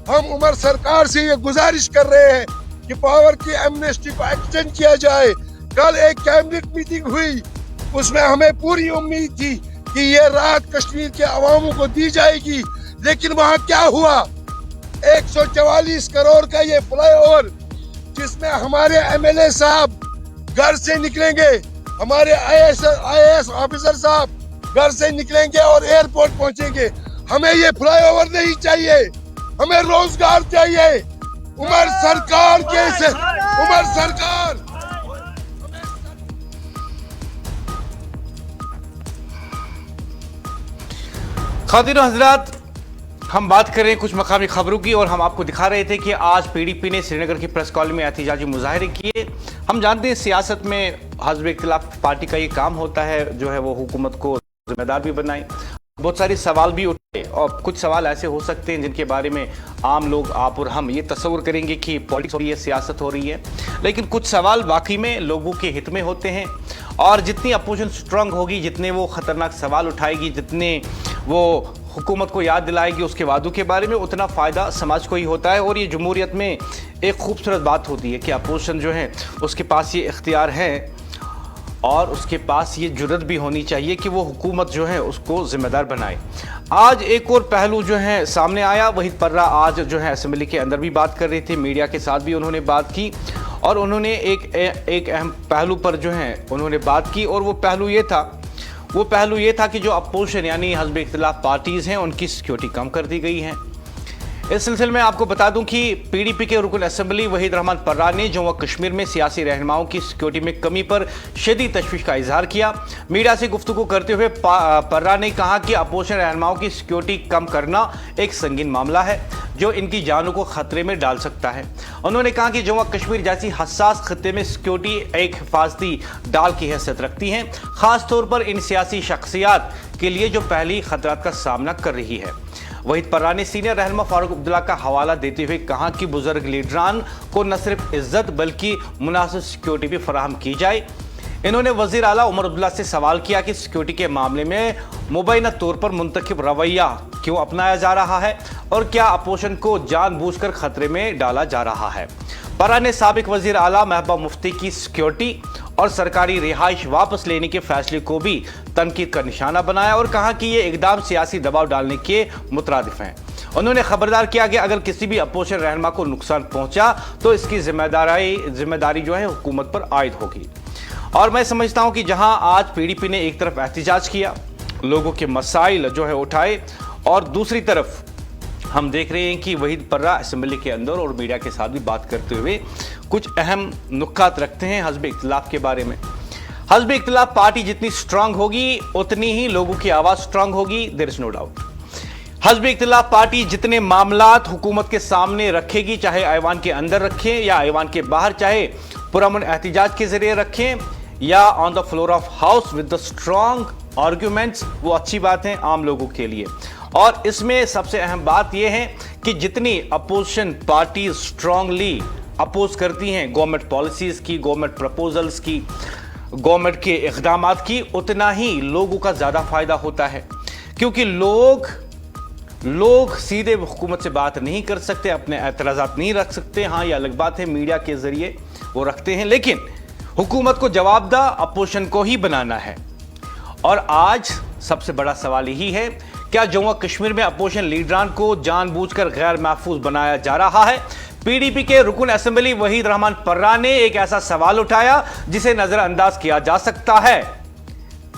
हम उमर सरकार से ये गुजारिश कर रहे हैं कि पावर की एमनेस्टी को एक्सटेंड किया जाए। कल एक कैबिनेट मीटिंग हुई, उसमें हमें पूरी उम्मीद थी कि ये राहत कश्मीर के अवामों को दी जाएगी, लेकिन वहाँ क्या हुआ? 144 करोड़ का ये फ्लाईओवर, जिसमें हमारे एमएलए साहब घर से निकलेंगे, हमारे आईएएस ऑफिसर साहब घर से निकलेंगे और एयरपोर्ट पहुंचेंगे। हमें ये फ्लाईओवर नहीं चाहिए, हमें रोजगार चाहिए। उमर सरकार खातिन हजरात, हम बात करें कुछ मकामी खबरों की, और हम आपको दिखा रहे थे कि आज पीडीपी ने श्रीनगर की प्रेस कॉलोनी में एहतजाजी मुजाहरे किए। हम जानते हैं सियासत में हिज़्ब इख्तिलाफ पार्टी का ये काम होता है, जो है वो हुकूमत को जिम्मेदार भी बनाए। बहुत सारे सवाल भी उठे और कुछ सवाल ऐसे हो सकते हैं जिनके बारे में आम लोग, आप और हम ये तस्वुर करेंगे कि पॉलिटिक्स हो रही है, सियासत हो रही है, लेकिन कुछ सवाल वाकई में लोगों के हित में होते हैं। और जितनी अपोजिशन स्ट्रांग होगी, जितने वो खतरनाक सवाल उठाएगी, जितने वो हुकूमत को याद दिलाएगी उसके वादों के बारे में, उतना फ़ायदा समाज को ही होता है। और ये जमहूरियत में एक खूबसूरत बात होती है कि अपोजिशन जो है उसके पास ये इख्तियार है और उसके पास ये जुर्रत भी होनी चाहिए कि वो हुकूमत जो है उसको ज़िम्मेदार बनाए। आज एक और पहलू जो है सामने आया। वहीद पर्रा आज जो है असेंबली के अंदर भी बात कर रहे थे, मीडिया के साथ भी उन्होंने बात की, और उन्होंने एक अहम पहलू पर जो है उन्होंने बात की, और वो पहलू ये था कि जो अपोजिशन यानी हिज़्ब इख्तिलाफ पार्टीज़ हैं उनकी सिक्योरिटी कम कर दी गई है। इस सिलसिले में आपको बता दूं कि पीडीपी के रुकन असेंबली वहीद रहमान पर्रा ने जम्मू कश्मीर में सियासी रहनुमाओं की सिक्योरिटी में कमी पर शदीद तशवीश का इजहार किया। मीडिया से गुफ्तगू करते हुए पर्रा ने कहा कि अपोजिशन रहनुमाओं की सिक्योरिटी कम करना एक संगीन मामला है जो इनकी जानों को खतरे में डाल सकता है। उन्होंने कहा कि जम्मू कश्मीर जैसी हसास खत्ते में सिक्योरिटी एक हिफाजती डाल की हैसियत रखती है, खास तौर पर इन सियासी शख्सियात के लिए जो पहली खतरात का सामना कर रही है। वहीद पर्रा ने सीनियर रहनुमा फारूक अब्दुल्ला का हवाला देते हुए कहा कि बुजुर्ग लीडरान को न सिर्फ इज्जत बल्कि मुनासिब सिक्योरिटी भी फराहम की जाए। इन्होंने वजीर आला उमर अब्दुल्ला से सवाल किया कि सिक्योरिटी के मामले में मुबैना तौर पर मुंतखब रवैया क्यों अपनाया जा रहा है और क्या अपोजिशन को जानबूझकर खतरे में डाला जा रहा है। पर्रा ने साबिक वजीर आला महबूबा मुफ्ती की सिक्योरिटी और सरकारी रिहाइश वापस लेने के फैसले को भी तनकीद का निशाना बनाया और कहा कि ये इकदाम सियासी दबाव डालने के मुतरादिफ हैं। उन्होंने खबरदार किया कि अगर किसी भी अपोजिशन रहनुमा को नुकसान पहुंचा तो इसकी जिम्मेदारी जो है हुकूमत पर आयद होगी। और मैं समझता हूं कि जहां आज पीडीपी ने एक तरफ एहतिजाज किया, लोगों के मसाइल जो है उठाए, और दूसरी तरफ हम देख रहे हैं कि वहीद पर्रा असेंबली के अंदर और मीडिया के साथ भी बात करते हुए कुछ अहम नुक्कात रखते हैं हज़्ब इख्तिलाफ के बारे में। हज़्ब इख्तिलाफ पार्टी जितनी स्ट्रांग होगी उतनी ही लोगों की आवाज़ स्ट्रांग होगी, देयर इज नो डाउट। हज़्ब इख्तिलाफ पार्टी जितने मामलात हुकूमत के सामने रखेगी, चाहे ऐवान के अंदर रखें या ऐवान के बाहर, चाहे पुरअमन एहतिजाज के जरिए रखें या on the floor of house with the strong arguments, वो अच्छी बात है आम लोगों के लिए। और इसमें सबसे अहम बात यह है कि जितनी अपोजिशन पार्टी स्ट्रांगली अपोज करती हैं गवर्नमेंट पॉलिसीज की, गवर्नमेंट प्रपोजल्स की, गवर्नमेंट के इक़दामात की, उतना ही लोगों का ज़्यादा फायदा होता है। क्योंकि लोग सीधे हुकूमत से बात नहीं कर सकते, अपने एतराज़ात नहीं रख सकते। हाँ, यह अलग बात है मीडिया के जरिए वो रखते हैं, लेकिन हुकूमत को जवाबदेह अपोजिशन को ही बनाना है। और आज सबसे बड़ा सवाल यही है, क्या जम्मू कश्मीर में अपोजिशन लीडरान को जानबूझकर गैर महफूज बनाया जा रहा है? पीडीपी के रुकन असेंबली वहीद रहमान पर्रा ने एक ऐसा सवाल उठाया जिसे नजरअंदाज किया जा सकता है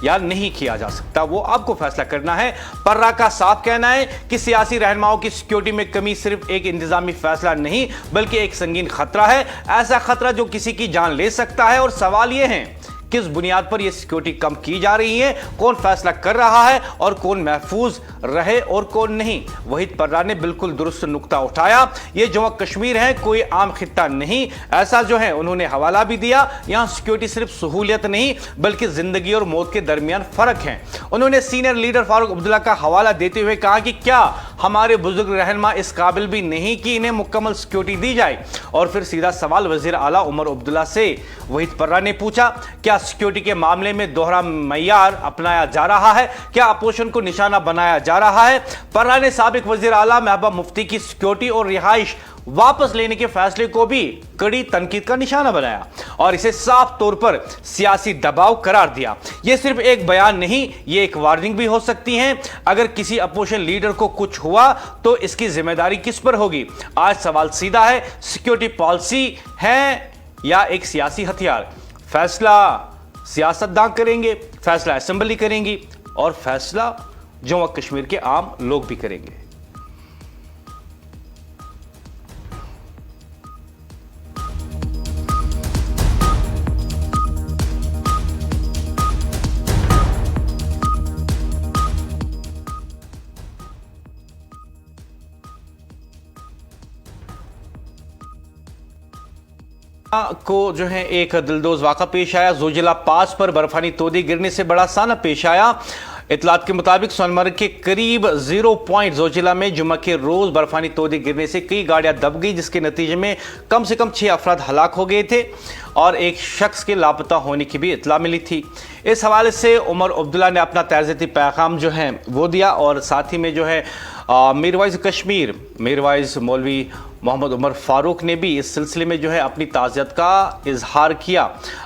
या नहीं किया जा सकता, वो आपको फैसला करना है। पर्रा का साफ कहना है कि सियासी रहनुमाओं की सिक्योरिटी में कमी सिर्फ एक इंतजामी फैसला नहीं बल्कि एक संगीन खतरा है, ऐसा खतरा जो किसी की जान ले सकता है। और सवाल यह है किस बुनियाद पर यह सिक्योरिटी कम की जा रही है, कौन फैसला कर रहा है और कौन महफूज रहे और कौन नहीं। वहीद पर्रा ने बिल्कुल दुरुस्त नुक्ता उठाया, यह जम्मू कश्मीर है, कोई आम खित्ता नहीं। ऐसा जो है उन्होंने हवाला भी दिया, यहां सिक्योरिटी सिर्फ सहूलियत नहीं बल्कि जिंदगी और मौत के दरमियान फर्क है। उन्होंने सीनियर लीडर फारूक अब्दुल्ला का हवाला देते हुए कहा कि क्या हमारे बुजुर्ग रहनुमा इस काबिल भी नहीं कि इन्हें मुकम्मल सिक्योरिटी दी जाए। और फिर सीधा सवाल वजीर आला उमर अब्दुल्ला से वहीद पर्रा ने पूछा, क्या सिक्योरिटी के मामले में दोहरा मयार अपनाया जा रहा है? क्या अपोजिशन को निशाना बनाया जा रहा है? पर्रा ने साबिक वजीर आला महबूबा मुफ्ती की सिक्योरिटी और रिहाइश वापस लेने के फैसले को भी कड़ी तनकीद का निशाना बनाया और इसे साफ तौर पर सियासी दबाव करार दिया। यह सिर्फ एक बयान नहीं, यह एक वार्निंग भी हो सकती है। अगर किसी अपोजिशन लीडर को कुछ हुआ तो इसकी जिम्मेदारी किस पर होगी? आज सवाल सीधा है, सिक्योरिटी पॉलिसी है या एक सियासी हथियार? फैसला सियासतदान करेंगे, फैसला असेंबली करेंगी और फैसला जम्मू कश्मीर के आम लोग भी करेंगे। को जो है एक दिलदोज वाक़ा पेश आया। जोजिला पास पर बर्फानी तोदी गिरने से बड़ा साना पेश आया। इतलात के मुताबिक सोनमर्ग के करीब 0 पॉइंट जोजिला में जुम्मे के रोज बर्फानी तोदी गिरने से कई गाड़ियां दब गई, जिसके नतीजे में कम से कम 6 अफराद हलाक हो गए थे और एक शख्स के लापता होने की भी इतला मिली थी। इस हवाले से उमर अब्दुल्ला ने अपना ताज़ियती पैगाम जो है वो दिया और साथ ही में जो है मीरवाइज कश्मीर मीरवाइज मौलवी मोहम्मद उमर फारूक ने भी इस सिलसिले में जो है अपनी ताज़ियत का इजहार किया।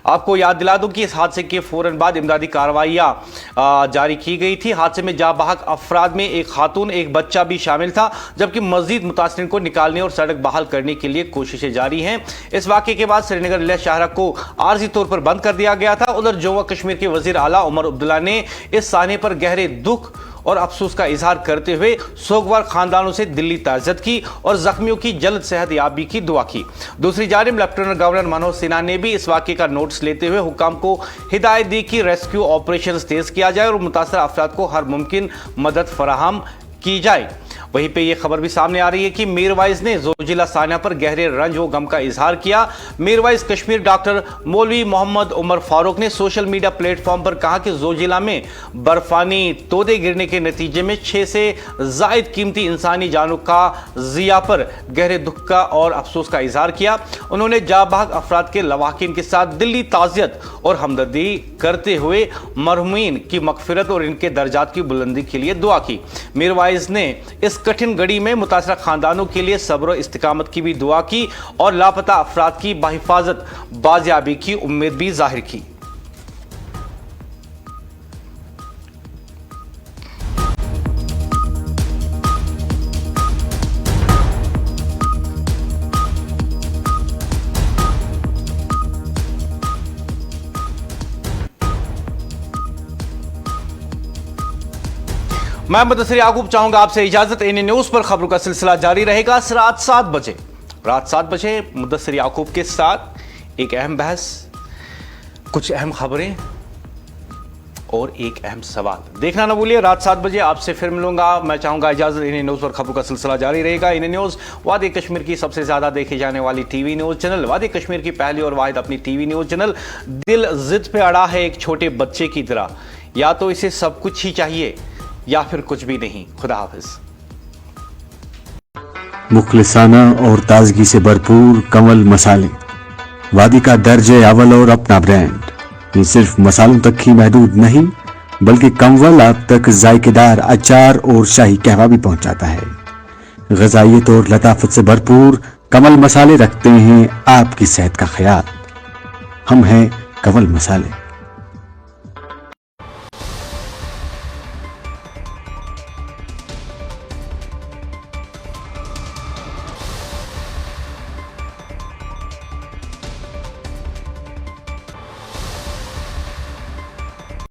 आपको याद दिला दूं कि इस हादसे के फ़ौरन बाद इमदादी कार्रवाइयाँ जारी की गई थी। हादसे में जाँ बहक अफराद में एक खातून, एक बच्चा भी शामिल था, जबकि मज़ीद मुतासरीन को निकालने और सड़क बहाल करने के लिए कोशिशें जारी हैं। इस वाक़े के बाद श्रीनगर लेह शाहरा को आर्जी तौर पर बंद कर दिया गया था। उधर जम्मू कश्मीर के वज़ीर आला उमर अब्दुल्ला ने इस साने पर गहरे दुख और अफसोस का इजहार करते हुए सोगवार खानदानों से दिल्ली ताज़ियत की और जख्मियों की जल्द सेहत याबी की दुआ की। दूसरी जानिब लेफ्टिनेंट गवर्नर मनोज सिन्हा ने भी इस वाक़े का नोटिस लेते हुए हुक्काम को हिदायत दी कि रेस्क्यू ऑपरेशन तेज किया जाए और मुतासर अफराद को हर मुमकिन मदद फराहम की जाए। वहीं पे ये खबर भी सामने आ रही है कि मीरवाइज ने जोजिला साना पर गहरे रंज व गम का इजहार किया। मीरवाइज कश्मीर डॉक्टर मौलवी मोहम्मद उमर फारूक ने सोशल मीडिया प्लेटफॉर्म पर कहा कि जोजिला में बर्फानी तोदे गिरने के नतीजे में 6 से जायद कीमती इंसानी जानों का ज़िया पर गहरे दुख का और अफसोस का इजहार किया। उन्होंने जाबाग अफराद के लवाकिन के साथ दिल्ली ताज़ियत और हमदर्दी करते हुए मरहूमीन की मगफिरत और इनके दर्जात की बुलंदी के लिए दुआ की। मीरवाइज ने इस कठिन घड़ी में मुतासरा खानदानों के लिए सब्र और इस्तिकामत की भी दुआ की और लापता अफराद की बाहिफाजत बाजियाबी की उम्मीद भी जाहिर की। मैं मुदस्सिर याकूब चाहूंगा आपसे इजाजत। इन न्यूज पर खबरों का सिलसिला जारी रहेगा रात 7 बजे मुदस्सिर याकूब के साथ एक अहम बहस, कुछ अहम खबरें और एक अहम सवाल। देखना ना भूलिए, रात 7 बजे आपसे फिर मिलूंगा। मैं चाहूंगा इजाजत। इन न्यूज पर खबरों का सिलसिला जारी रहेगा। इन न्यूज वादी कश्मीर की सबसे ज्यादा देखी जाने वाली टीवी न्यूज चैनल, वादी कश्मीर की पहली और वाहिद अपनी टीवी न्यूज चैनल। दिल जिद पे अड़ा है एक छोटे बच्चे की तरह, या तो इसे सब कुछ ही चाहिए या फिर कुछ भी नहीं। खुदा हाफिज। मुखलिसाना और ताजगी से भरपूर कंवल मसाले, वादी का दर्जे अव्वल और अपना ब्रांड। ये सिर्फ मसालों तक ही महदूद नहीं, बल्कि कंवल आप तक जायकेदार अचार और शाही कहवा भी पहुंचाता है। ग़िज़ाइयत और लताफत से भरपूर कंवल मसाले रखते हैं आपकी सेहत का ख्याल। हम हैं कंवल मसाले।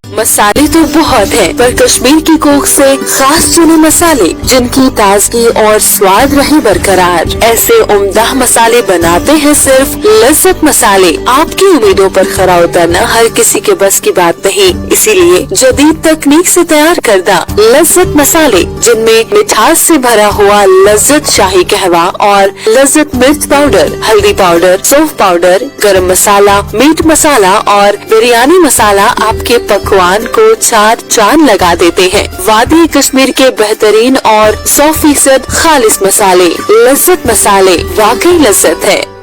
मसाले तो बहुत हैं, पर कश्मीर की कोख से खास चुने मसाले जिनकी ताजगी और स्वाद रहे बरकरार, ऐसे उम्दा मसाले बनाते हैं सिर्फ लज्जत मसाले। आपकी उम्मीदों पर खरा उतरना हर किसी के बस की बात नहीं, इसीलिए जदीद तकनीक से तैयार करदा लज्जत मसाले, जिनमें मिठास से भरा हुआ लज्जत शाही कहवा और लज्जत मिर्च पाउडर, हल्दी पाउडर, सौंफ पाउडर, गरम मसाला, मीट मसाला और बिरयानी मसाला आपके पकवान को 4 चांद लगा देते हैं। वादी कश्मीर के बेहतरीन और 100% खालिस मसाले, लज्जत मसाले, वाकई लज्जत है।